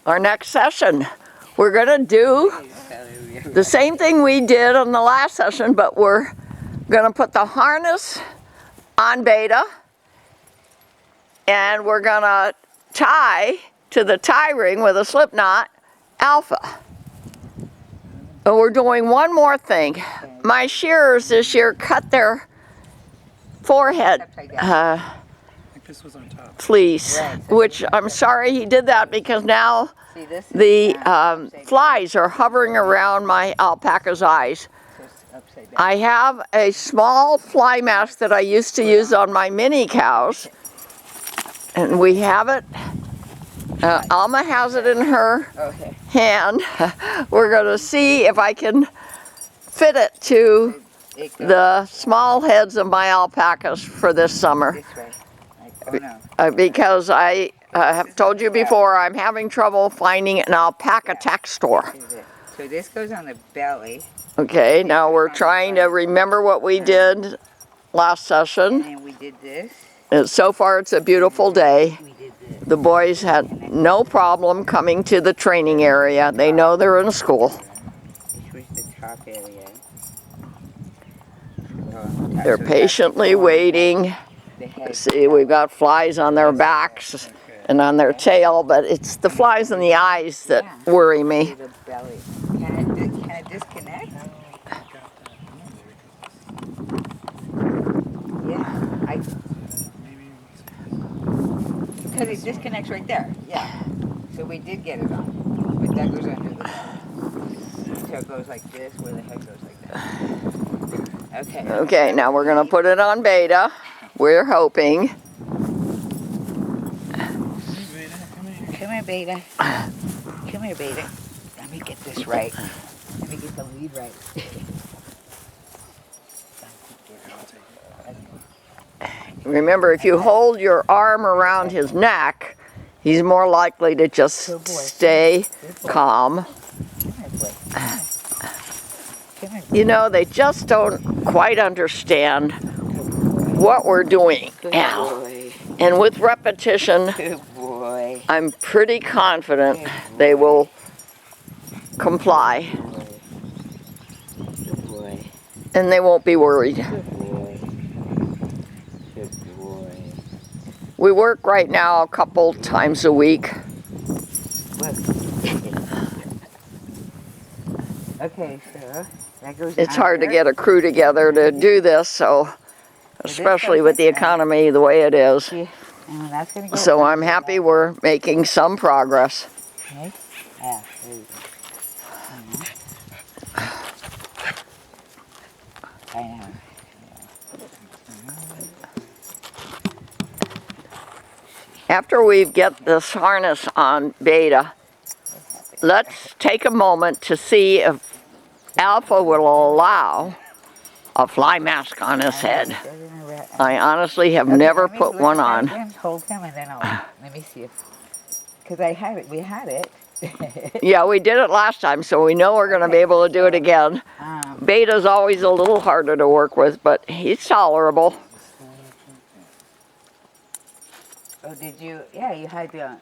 our next session. We're gonna do the same thing we did on the last session, but we're gonna put the harness on Beta, and we're gonna tie to the tie ring with a slip knot Alpha. And we're doing one more thing. My shearers this year cut their forehead This was on top. fleece, which I'm sorry he did that, because now the flies are hovering around my alpaca's eyes. I have a small fly mask that I used to use on my mini cows, and we have it. Alma has it in her hand. We're going to see if I can fit it to the small heads of my alpacas for this summer. Because I have told you before, I'm having trouble finding an alpaca tack store. So this goes on the belly. Okay, now we're trying to remember what we did last session. And we did this. And so far it's a beautiful day. The boys had no problem coming to the training area. They know they're in school. This was the top area. They're patiently waiting. See, we've got flies on their backs and on their tail, but it's the flies in the eyes that worry me. The belly. Can it disconnect? Yeah. Because it disconnects right there. Yeah. So we did get it on. But that goes under the belly. So it goes like this, where the head goes like that. Okay. Okay, now we're going to put it on Beta. We're hoping. Come here, Beta. Come here, Beta. Let me get this right. Let me get the lead right. Remember, if you hold your arm around his neck, he's more likely to just stay calm. You know, they just don't quite understand what we're doing now. And with repetition, I'm pretty confident they will comply. And they won't be worried. We work right now a couple times a week. Okay, so that goes. It's hard to get a crew together to do this, so especially with the economy the way it is. So I'm happy we're making some progress. Okay. Yeah, there you go. I know. After we get this harness on Beta, let's take a moment to see if Alpha will allow a fly mask on his head. I honestly have never put one on. Hold him and then let me see if, because I had it, we had it. Yeah, we did it last time, so we know we're going to be able to do it again. Beta's always a little harder to work with, but he's tolerable. Oh, did you? Yeah, you had the.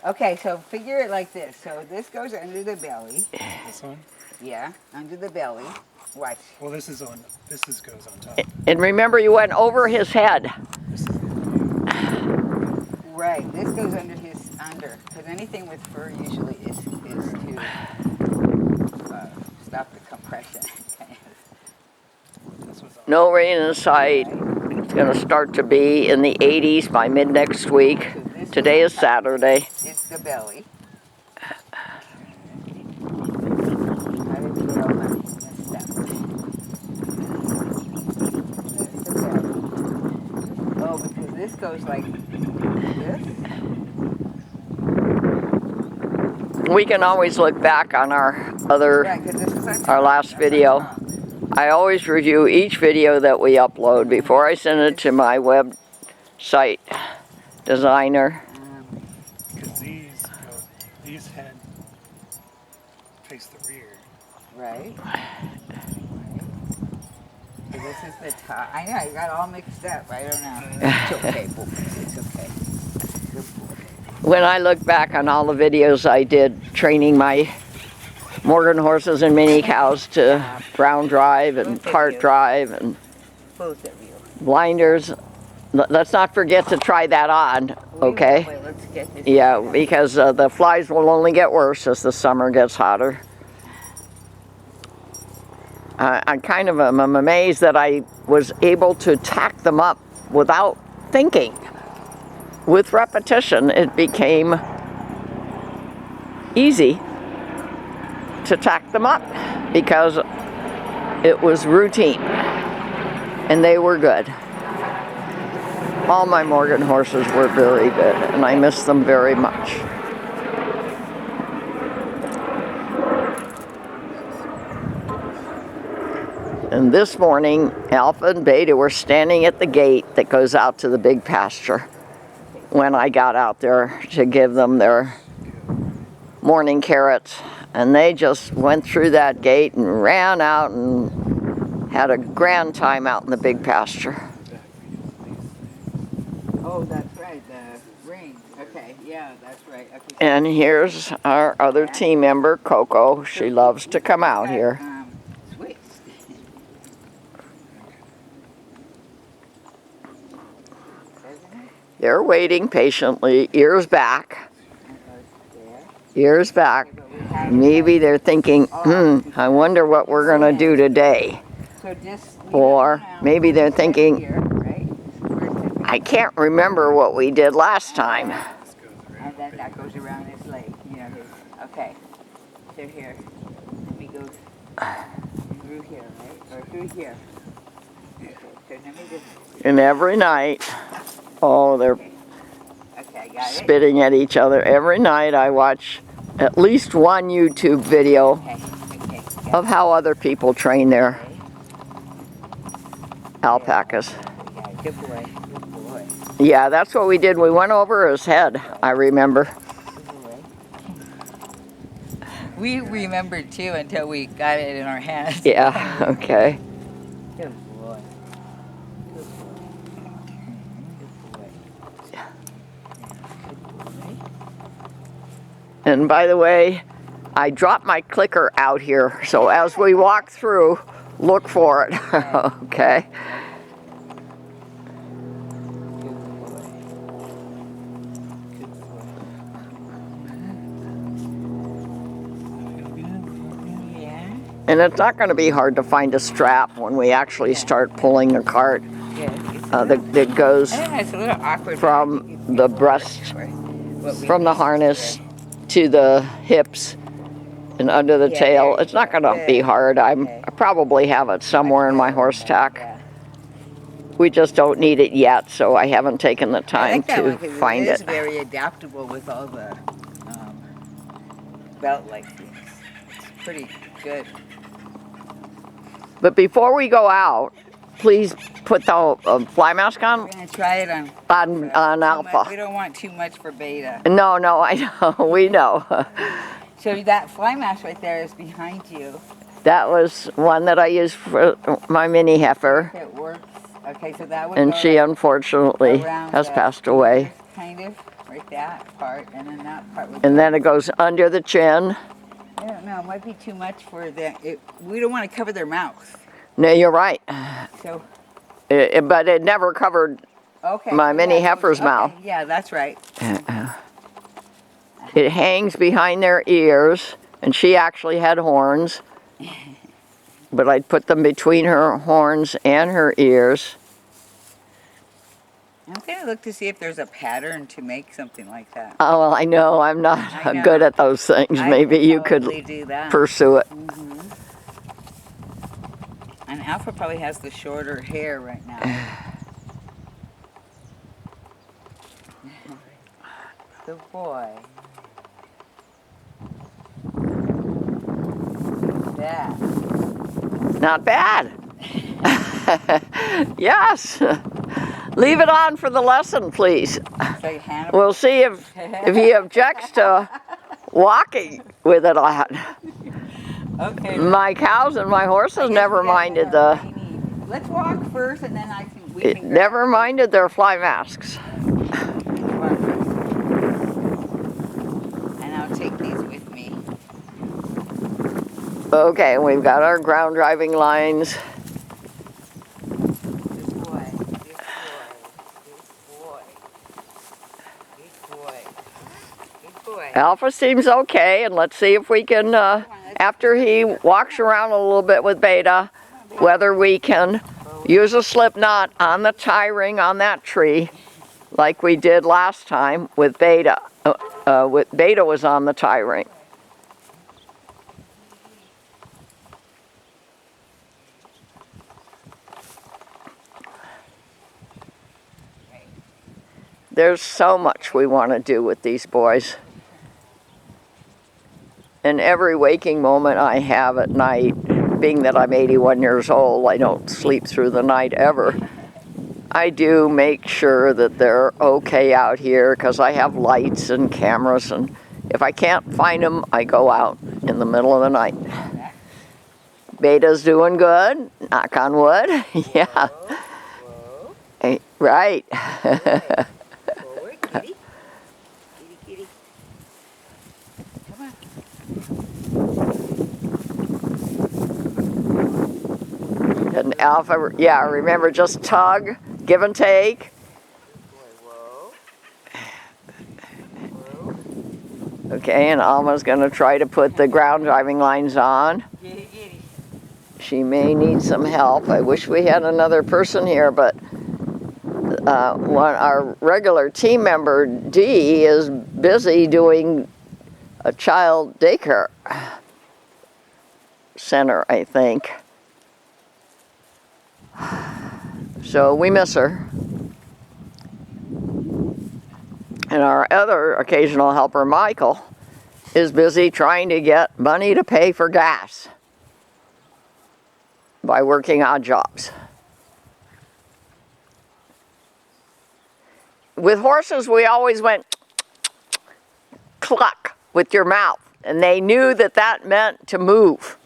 Okay, so figure it like this. So this goes under the belly. This one? Yeah, under the belly. Watch. Well, this goes on top. And remember, you went over his head. Right, this goes under his because anything with fur usually is to stop the compression. No rain in sight. It's going to start to be in the 80s by mid next week. Today is Saturday. It's the belly. Oh, because this goes like this. We can always look back on our last video. I always review each video that we upload before I send it to my website designer. Because these head face the rear. Right. So this is the top. I know, you got all mixed up. I don't know. It's okay, it's okay. when I look back on all the videos I did training my Morgan horses and mini cows to brown drive and cart drive and Both of you. blinders, let's not forget to try that on, okay? Wait, let's get this. Yeah, because the flies will only get worse as the summer gets hotter. I'm kind of I'm amazed that I was able to tack them up without thinking. With repetition, it became easy to tack them up because it was routine and they were good. All my Morgan horses were very good and I miss them very much. And this morning, Alpha and Beta were standing at the gate that goes out to the big pasture when I got out there to give them their morning carrots. And they just went through that gate and ran out and had a grand time out in the big pasture. Oh, that's right, the ring. Okay, yeah, that's right. Okay. And here's our other team member, Coco. She loves to come out here. Sweet. They're waiting patiently, ears back. Ears back. Maybe they're thinking, I wonder what we're going to do today. So just, Or maybe they're thinking, here, right? I can't remember what we did last time. And then that goes around his leg, okay. So here, let me go through here, right? Or through here. Okay, so let me just, And every night, oh, they're okay, I got it. spitting at each other. Every night I watch at least one YouTube video Okay, of how other people train their alpacas. yeah, good boy, good boy. Yeah, that's what we did. We went over his head, I remember. We remembered too until we got it in our hands. Yeah, okay. Good boy. Good boy. Good boy. Good boy. And by the way, I dropped my clicker out here, so as we walk through, look for it, okay? And it's not going to be hard to find a strap when we actually start pulling the cart that goes It's a little awkward from the breast, from the harness to the hips and under the tail. It's not going to be hard. I probably have it somewhere in my horse tack. We just don't need it yet, so I haven't taken the time to find it. It's very adaptable with all the belt-like things. It's pretty good. But before we go out, please put the fly mask on. We're going to try it on Alpha. We don't want too much for Beta. No, I know. We know. So that fly mask right there is behind you. That was one that I used for my mini heifer. It works. Okay, so that would And go she unfortunately around has the passed away. ears, kind of, right that part, and then that part would And go. then it goes under the chin. I don't know, it might be too much for we don't want to cover their mouth. No, you're right. So, But it never covered okay. my mini yeah, heifer's mouth. Yeah, that's right. It hangs behind their ears, and she actually had horns. But I'd put them between her horns and her ears. I'm going to look to see if there's a pattern to make something like that. Oh, well, I know I'm not I know. good at those things. I Maybe you could probably do that. pursue it. And Alpha probably has the shorter hair right now. Good boy. Yeah. Not bad. Yes. Leave it on for the lesson, please. So Hannibal. We'll see if he objects to walking with it on. Okay. My cows and my horses never minded the. Let's walk first, and then we can. Never minded their fly masks. Okay, and we've got our ground driving lines. Good boy. Good boy. Good boy. Good boy. Alpha seems okay, and let's see if we can, after he walks around a little bit with Beta, whether we can use a slip knot on the tie ring on that tree like we did last time with Beta. With Beta was on the tie ring. There's so much we want to do with these boys. And every waking moment I have at night, being that I'm 81 years old, I don't sleep through the night ever. I do make sure that they're okay out here because I have lights and cameras, and if I can't find them, I go out in the middle of the night. Beta's doing good, knock on wood. Yeah. Whoa. Hey, right. Forward, kitty. Kitty, kitty. Come on. And Alpha, yeah, remember, just tug, give and take. Whoa. Whoa. Okay, and Alma's going to try to put the ground driving lines on. Kitty, kitty. She may need some help. I wish we had another person here, but our regular team member, Dee, is busy doing a child daycare center, I think. So we miss her. And our other occasional helper, Michael, is busy trying to get money to pay for gas by working odd jobs. With horses, we always went cluck with your mouth, and they knew that that meant to move.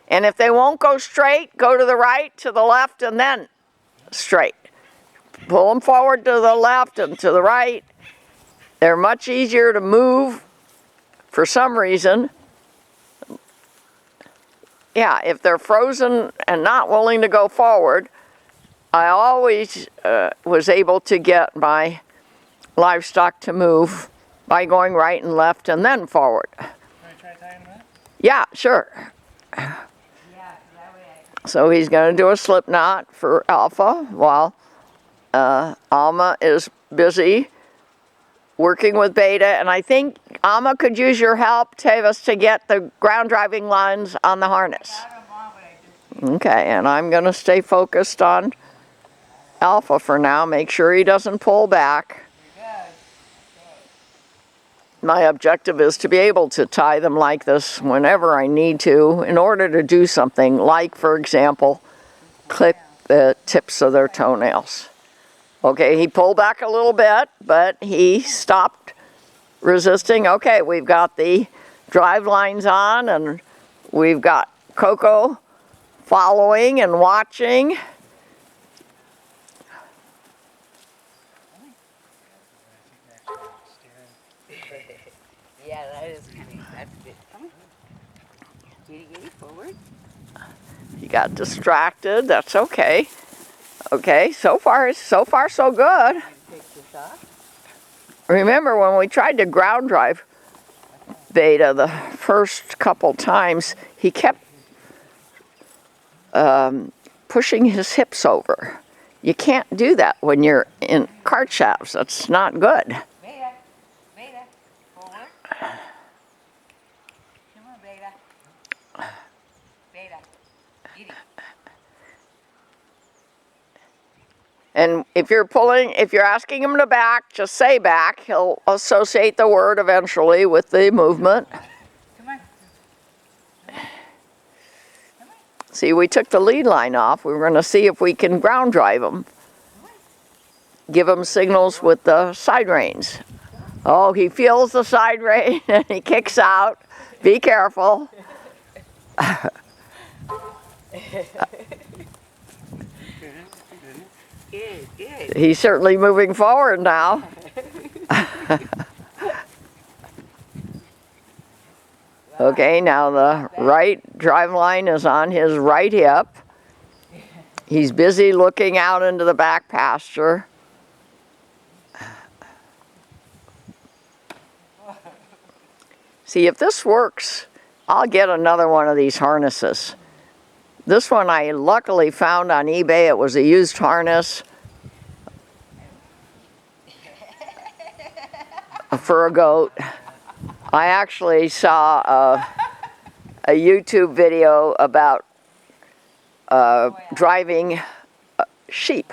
And if they won't go straight, go to the right, to the left, and then straight. Pull them forward to the left and to the right. They're much easier to move for some reason. Yeah, if they're frozen and not willing to go forward, I always was able to get my livestock to move by going right and left and then forward. Can I try tying that? Yeah, sure. Yeah, that way So he's going to do a slip knot for Alpha while Alma is busy working with Beta. And I think Alma could use your help, Tavis, to get the ground driving lines on the harness. Okay, and I'm going to stay focused on Alpha for now. Make sure he doesn't pull back. My objective is to be able to tie them like this whenever I need to in order to do something like, for example, clip the tips of their toenails. Okay, he pulled back a little bit, but he stopped resisting. Okay, we've got the drive lines on, and we've got Coco following and watching. Yeah, that is good. That's good. Come on. Kitty, kitty, forward. He got distracted. That's okay. Okay, so far so good. Take this off. Remember when we tried to ground drive Beta the first couple times, he kept pushing his hips over. You can't do that when you're in cart shafts. That's not good. Beta. Beta. Forward. Come on, Beta. Beta. Kitty. And if you're asking him to back, just say back. He'll associate the word eventually with the movement. Come on. See, we took the lead line off. We were going to see if we can ground drive him. Give him signals with the side reins. Oh, he feels the side rein and he kicks out. Be careful. Good, good. He's certainly moving forward now. Okay, now the right drive line is on his right hip. He's busy looking out into the back pasture. See, if this works, I'll get another one of these harnesses. This one I luckily found on eBay. It was a used harness for a goat. I actually saw a YouTube video about driving sheep.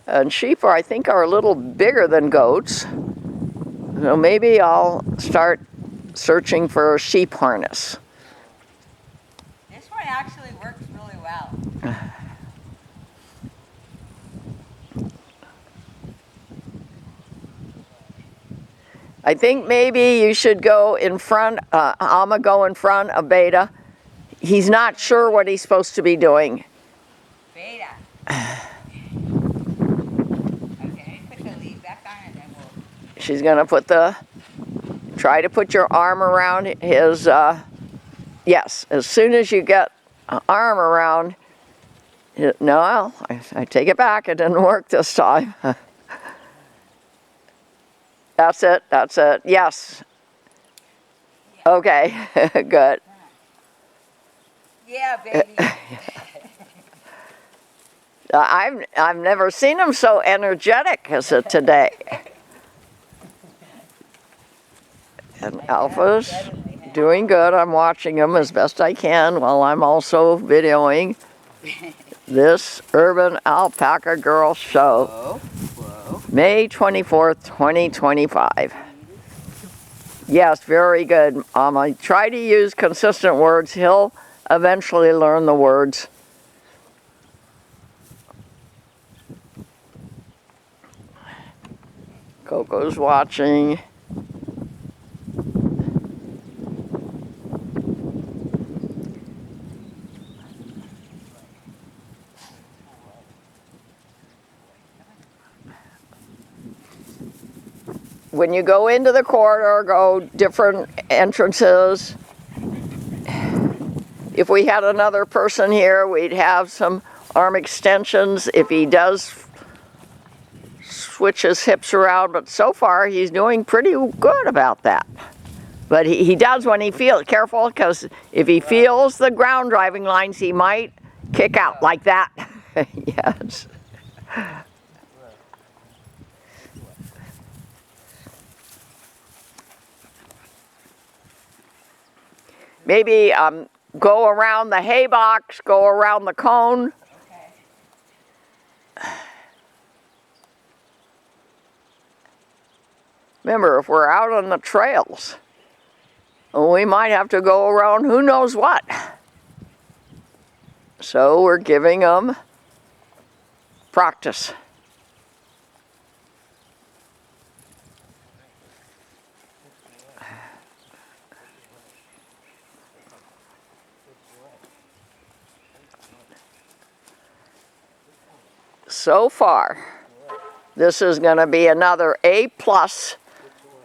And sheep I think are a little bigger than goats. So maybe I'll start searching for a sheep harness. This one actually works really well. I think maybe you should go in front, Alma go in front of Beta. He's not sure what he's supposed to be doing. Beta. Okay, put the lead back on and then we'll... She's gonna try to put your arm around his, yes, as soon as you get an arm around, no, I take it back, it didn't work this time. That's it, yes. Okay, good. Yeah, baby. I've never seen him so energetic as today. And Alpha's doing good. I'm watching him as best I can while I'm also videoing this Urban Alpaca Girl show. Whoa. May 24th, 2025. Yes, very good. I try to use consistent words. He'll eventually learn the words. Coco's watching. When you go into the corridor, go different entrances. If we had another person here, we'd have some arm extensions if he does switch his hips around, but so far he's doing pretty good about that. But he does when he feels, careful, because if he feels the ground driving lines, he might kick out like that. Yes. Maybe go around the hay box, go around the cone. Okay. Remember, if we're out on the trails, we might have to go around who knows what. So we're giving them practice. So far, this is going to be another A+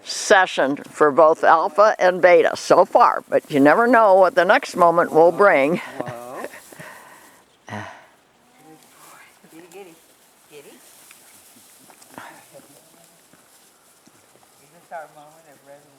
session for both Alpha and Beta so far, but you never know what the next moment will bring. Whoa. Giddy, giddy. Giddy. Is this our moment of resolution?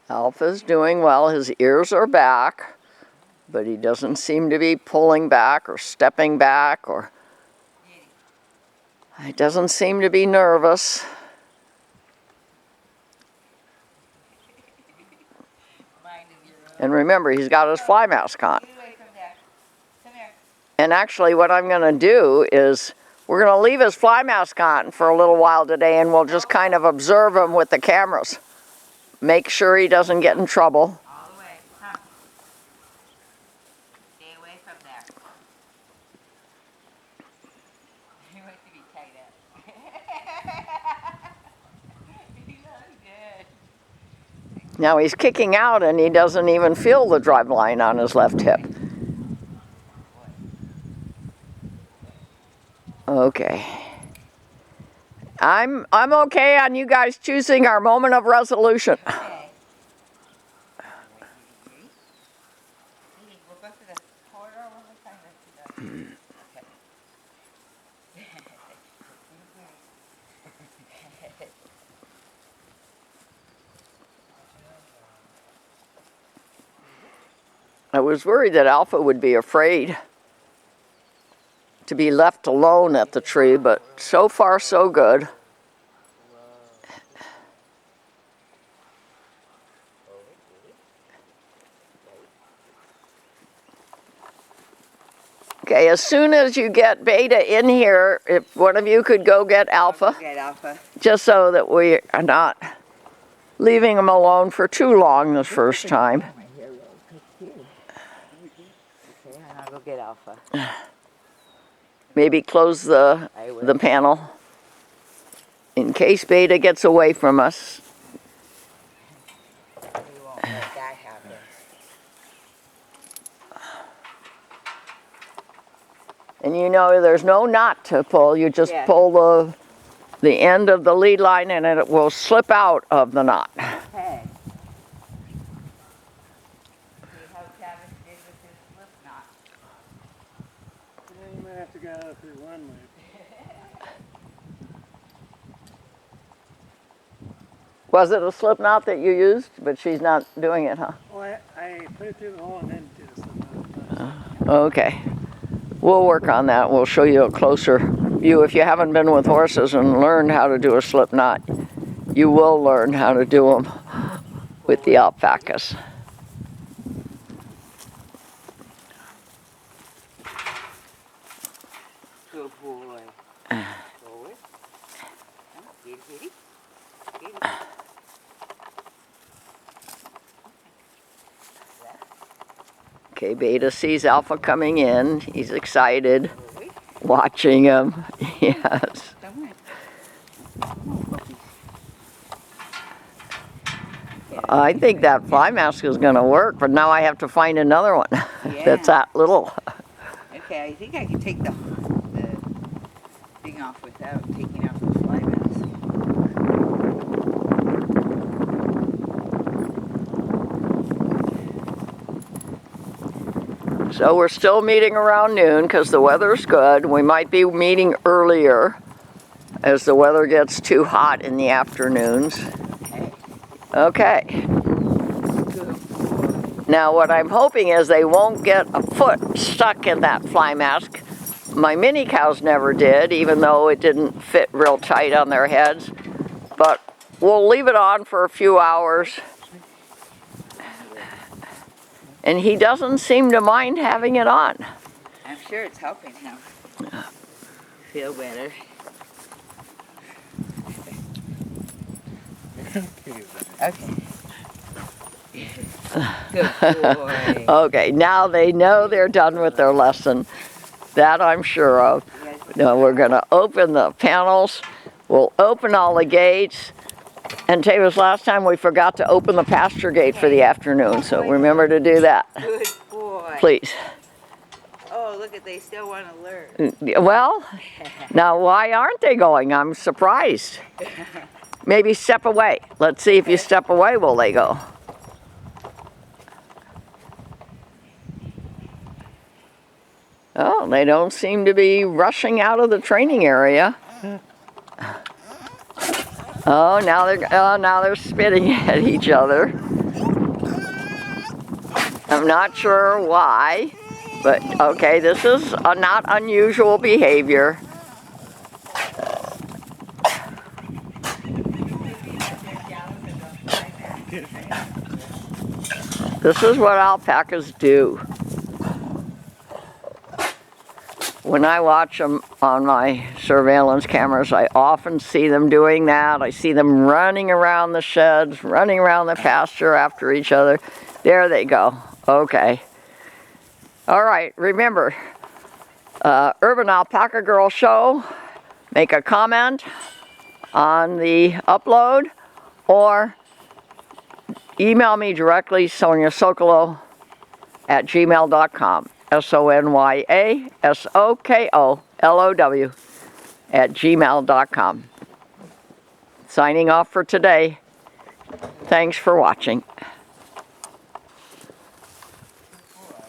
Alpha's doing well. His ears are back, but he doesn't seem to be pulling back or stepping back, or he doesn't seem to be nervous. And remember, he's got his fly mask on. Get away from there. Come here. And actually what I'm going to do is we're going to leave his fly mask on for a little while today, and we'll just kind of observe him with the cameras. Make sure he doesn't get in trouble. All the way. Come. Stay away from there. He wants to be tied up. Now he's kicking out and he doesn't even feel the drive line on his left hip. Okay. I'm okay on you guys choosing our moment of resolution. Okay. We'll go to the corridor one more time. I was worried that Alpha would be afraid to be left alone at the tree, but so far so good. Okay, as soon as you get Beta in here, if one of you could go get Alpha, Get Alpha. just so that we are not leaving him alone for too long this first time. Okay, I'll go get Alpha. Maybe close the panel in case Beta gets away from us. We won't let that happen. And you know there's no knot to pull, you just Yeah. pull the end of the lead line and it will slip out of the knot. Okay. See how Travis did with his slip knot. Yeah, you might have to go out through one loop. Was it a slip knot that you used? But she's not doing it, huh? Well, I put it through the hole and then did a slip knot. Okay. We'll work on that. We'll show you a closer view. If you haven't been with horses and learned how to do a slip knot, you will learn how to do them with the alpacas. Good boy. Forward. Get it, get it. Get it. Okay, Beta sees Alpha coming in. He's excited, Forward. watching him. Yes. Come on. Come on, puppies. I think that fly mask is going to work, but now I have to find another one that's that little. Okay, I think I can take the thing off without taking off the fly mask. So we're still meeting around noon because the weather's good. We might be meeting earlier as the weather gets too hot in the afternoons. Okay. Okay. Good boy. Now what I'm hoping is they won't get a foot stuck in that fly mask. My mini cows never did, even though it didn't fit real tight on their heads. But we'll leave it on for a few hours. And he doesn't seem to mind having it on. I'm sure it's helping him feel better. Okay. Good boy. Okay, now they know they're done with their lesson. That I'm sure of. Now we're going to open the panels. We'll open all the gates. And Tavis, last time we forgot to open the pasture gate for the afternoon, so remember to do that. Good boy. Please. Oh, look at, they still want to learn. Well, now why aren't they going? I'm surprised. Maybe step away. Let's see if you step away, will they go? Oh, they don't seem to be rushing out of the training area. Oh, now they're spitting at each other. I'm not sure why, but okay, this is a not unusual behavior. This is what alpacas do. When I watch them on my surveillance cameras, I often see them doing that. I see them running around the sheds, running around the pasture after each other. There they go. Okay. All right, remember, Urban Alpaca Girl Show, make a comment on the upload or email me directly, sonyasokolow@gmail.com. SONYASOKOLOW@gmail.com. Signing off for today. Thanks for watching.